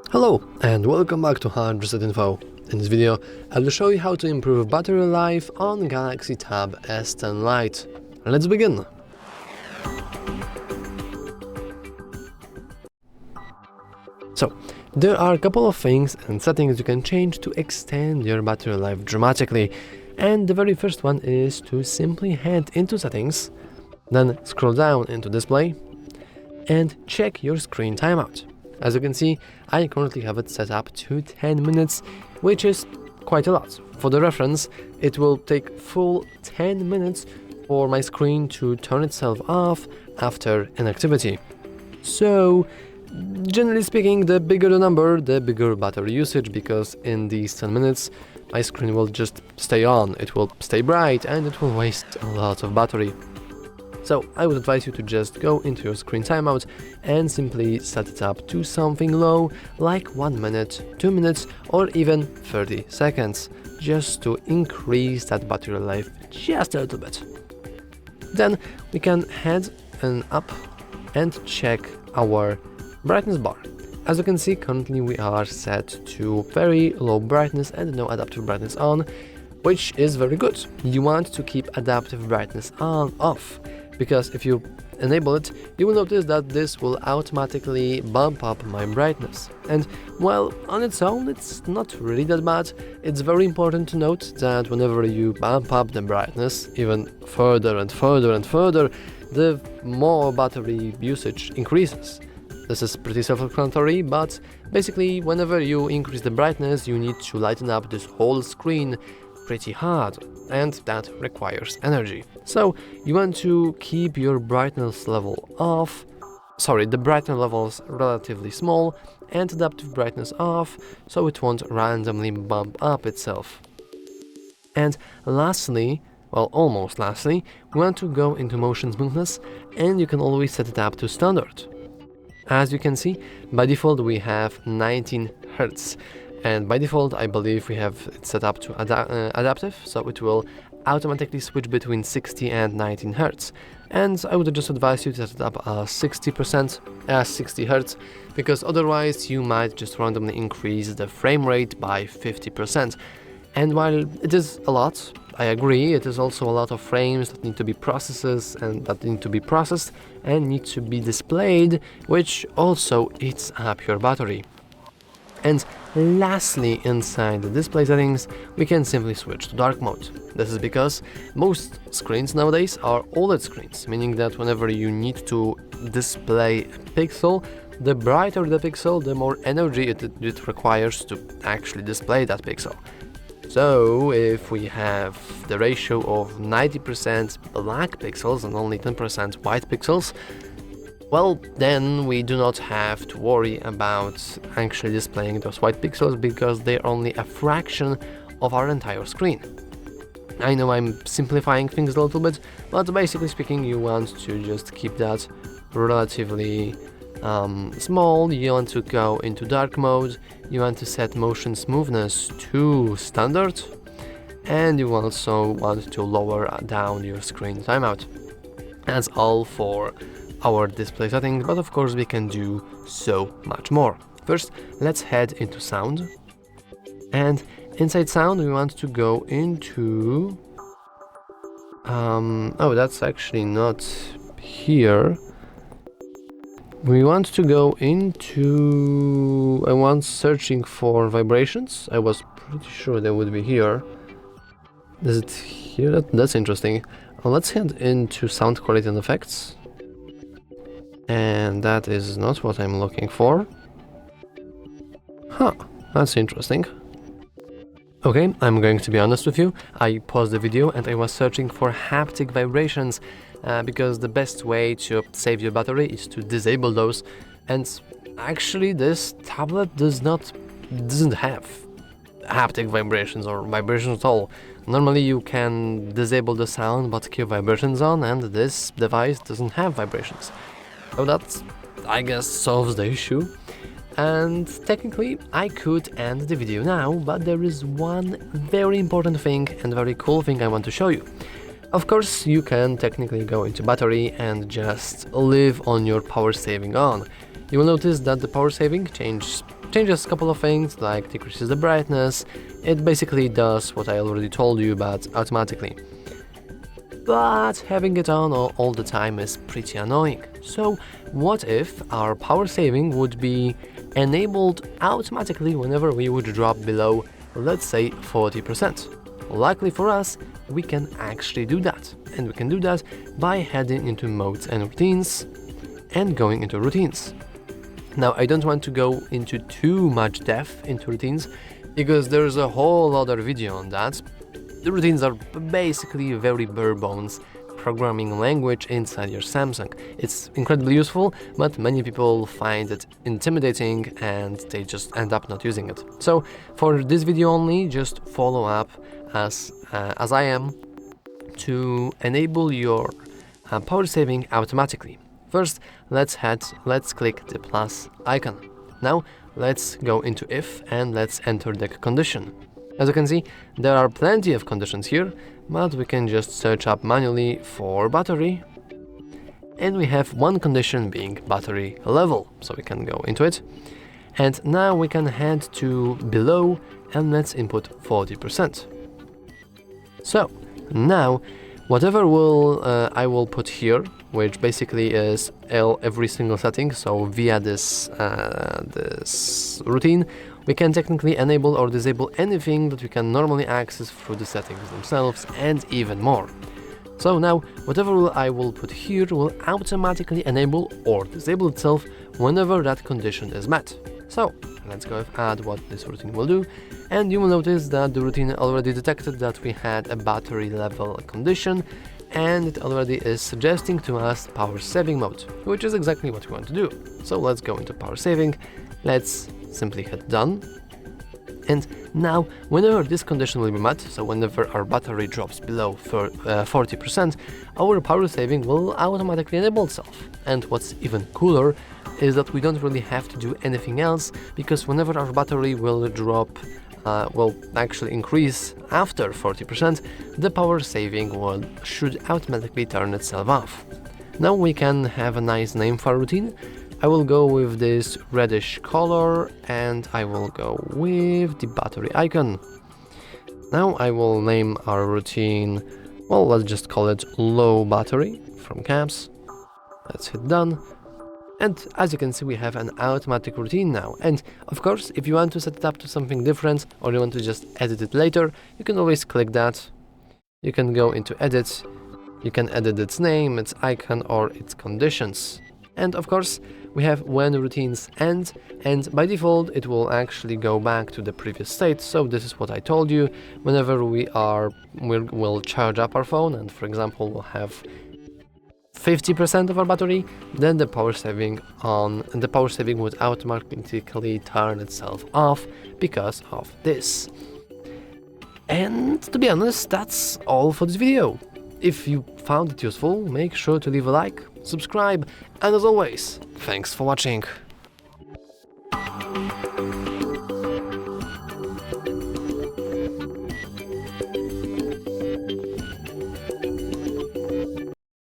Hello and welcome back to HardReset.Info. In this video, I will show you how to improve battery life on Galaxy Tab S10 Lite. Let's begin! So, there are a couple of things and settings you can change to extend your battery life dramatically, and the very first one is to simply head into settings, then scroll down into display, and check your screen timeout. As you can see, I currently have it set up to 10 minutes, which is quite a lot. For the reference, it will take full 10 minutes for my screen to turn itself off after inactivity. So, generally speaking, the bigger the number, the bigger battery usage, because in these 10 minutes, my screen will just stay on, it will stay bright, and it will waste a lot of battery. So I would advise you to just go into your screen timeout and simply set it up to something low, like 1 minute, 2 minutes, or even 30 seconds, just to increase that battery life just a little bit. Then we can head up and check our brightness bar. As you can see, currently we are set to very low brightness and no adaptive brightness on, which is very good. You want to keep adaptive brightness off, because if you enable it, you will notice that this will automatically bump up my brightness. And while on its own it's not really that bad, it's very important to note that whenever you bump up the brightness even further and further and further, the more battery usage increases. This is pretty self-explanatory, but basically whenever you increase the brightness, you need to lighten up this whole screen pretty hard, and that requires energy. So you want to keep your brightness level the brightness levels relatively small and adaptive brightness off, so it won't randomly bump up itself. And lastly, well, almost lastly, we want to go into motion smoothness, and you can always set it up to standard. As you can see, by default we have 19 Hz. And by default, I believe we have it set up to adaptive, so it will automatically switch between 60 and 19 Hz. And I would just advise you to set it up as 60 Hz, because otherwise you might just randomly increase the frame rate by 50%. And while it is a lot, I agree, it is also a lot of frames that need to be processed and need to be displayed, which also eats up your battery. And lastly, inside the display settings, we can simply switch to dark mode. This is because most screens nowadays are OLED screens, meaning that whenever you need to display a pixel, the brighter the pixel, the more energy it requires to actually display that pixel. So if we have the ratio of 90% black pixels and only 10% white pixels, well, then we do not have to worry about actually displaying those white pixels, because they're only a fraction of our entire screen. I know I'm simplifying things a little bit, but basically speaking, you want to just keep that relatively small. You want to go into dark mode, you want to set motion smoothness to standard, and you also want to lower down your screen timeout. That's all for our display settings, but of course we can do so much more. First, let's head into sound, and inside sound we want to go into oh, that's actually not here. We want to go into, I want searching for vibrations. I was pretty sure they would be here. Is it here? That's interesting. Let's head into sound quality and effects. And that is not what I'm looking for. Huh, that's interesting. Okay, I'm going to be honest with you. I paused the video and I was searching for haptic vibrations, because the best way to save your battery is to disable those. And actually this tablet doesn't have haptic vibrations or vibrations at all. Normally you can disable the sound but keep vibrations on, and this device doesn't have vibrations. So that, I guess, solves the issue. And technically I could end the video now, but there is one very important thing and very cool thing I want to show you. Of course, you can technically go into battery and just leave on your power saving on. You will notice that the power saving changes changes a couple of things, like decreases the brightness. It basically does what I already told you about automatically. But having it on all the time is pretty annoying. So what if our power saving would be enabled automatically whenever we would drop below, let's say, 40%? Luckily for us, we can actually do that. And we can do that by heading into modes and routines and going into routines. Now, I don't want to go into too much depth into routines because there's a whole other video on that. The routines are basically very bare bones programming language inside your Samsung. It's incredibly useful, but many people find it intimidating and they just end up not using it. So for this video only, just follow up as I am to enable your power saving automatically. First, let's click the plus icon. Now, let's go into if and let's enter the condition. As you can see, there are plenty of conditions here, but we can just search up manually for battery. And we have one condition being battery level, so we can go into it. And now we can head to below and let's input 40%. So, now, whatever I will put here, which basically is every single setting, so via this routine, we can technically enable or disable anything that we can normally access through the settings themselves and even more. So now, whatever I will put here will automatically enable or disable itself whenever that condition is met. So, let's go add what this routine will do, and you will notice that the routine already detected that we had a battery level condition, and it already is suggesting to us power saving mode, which is exactly what we want to do. So let's go into power saving, let's simply hit done, and now whenever this condition will be met, so whenever our battery drops below 40%, our power saving will automatically enable itself. And what's even cooler is that we don't really have to do anything else, because whenever our battery will drop, will actually increase after 40%, the power saving should automatically turn itself off. Now we can have a nice name for our routine. I will go with this reddish color and I will go with the battery icon. Now I will name our routine, well, let's just call it low battery from caps. Let's hit done. And as you can see, we have an automatic routine now. And of course, if you want to set it up to something different or you want to just edit it later, you can always click that. You can go into edit. You can edit its name, its icon, or its conditions. And of course, we have when routines end, and by default it will actually go back to the previous state. So this is what I told you. Whenever we'll charge up our phone, and for example we'll have 50% of our battery, then the power saving would automatically turn itself off because of this. And to be honest, that's all for this video. If you found it useful, make sure to leave a like, subscribe, and as always, thanks for watching.